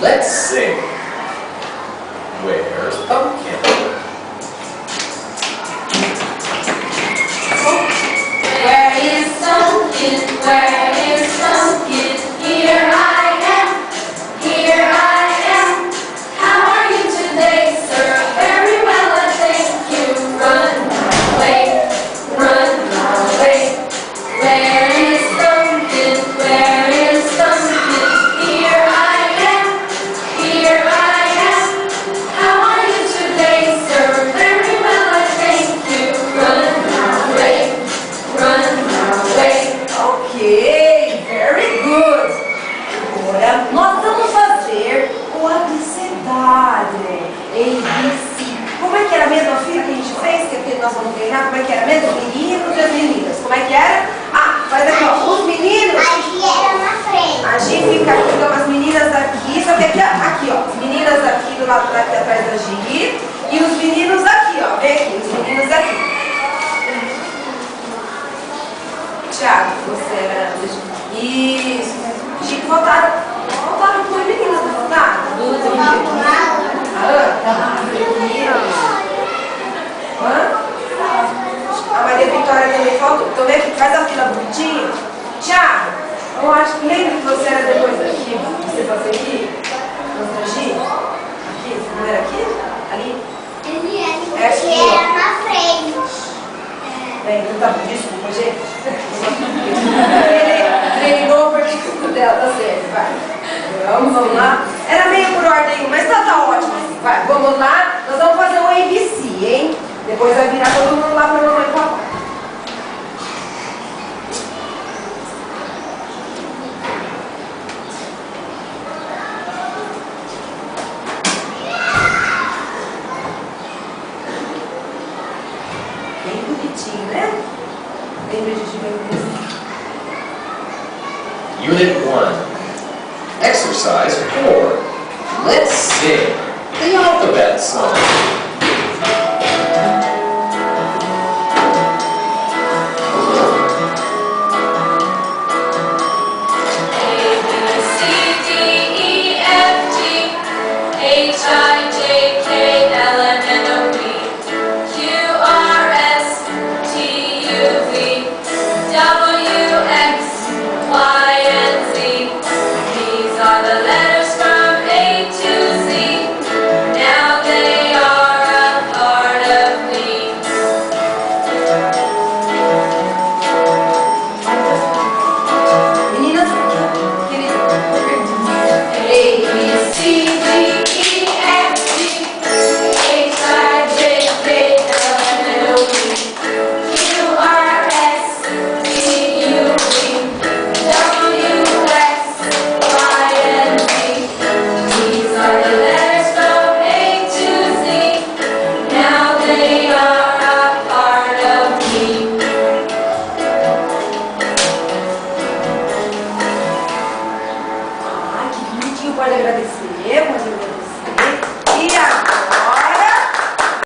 Let's sing. Where's Pumpkin? Where is Pumpkin? Where is Pumpkin? Here I am. Here I am. How are you today, sir? Very well, I thank you. Run away. Run away. Where is Pumpkin? Where is Pumpkin? Here I am. Here I am. How are you today, sir? Very well, I thank you. Run away. Run away. Ok, very good. Agora nós vamos fazer o abecedário. ABC. Como é que era mesmo a fila que a gente fez? Que aqui nós vamos treinar. Como é que era mesmo? Os meninos e as meninas. Como é que era? Ah, faz aqui, ó. Os meninos. Aqui era na frente. A Gi fica aqui, então as meninas daqui. Só que aqui, ó. As meninas daqui do lado daqui atrás da Gi. E os meninos aqui, ó. Vem aqui, os meninos aqui. Tiago, você era. Isso. Chico, voltaram. Voltaram com as meninas, não voltaram? A Ana? A Maria Vitória também faltou. Então vem aqui, faz a fila bonitinha. Tiago, eu acho que lembra que você era depois daqui? Você fazia aqui? Aqui? Você não era aqui? Ali? Ele era na frente. Então tá bom, desculpa, gente. Treinou porque tudo dela, tá certo, vai. Vamos lá. Era meio por ordem, mas tá ótimo assim. Vai, vamos lá. Nós vamos fazer um ABC, hein? Depois vai virar todo mundo lá pra mamãe e papai. Bem bonitinho, né? Lembra de ver. Unit 1. Exercise 4. Let's sing the alphabet song.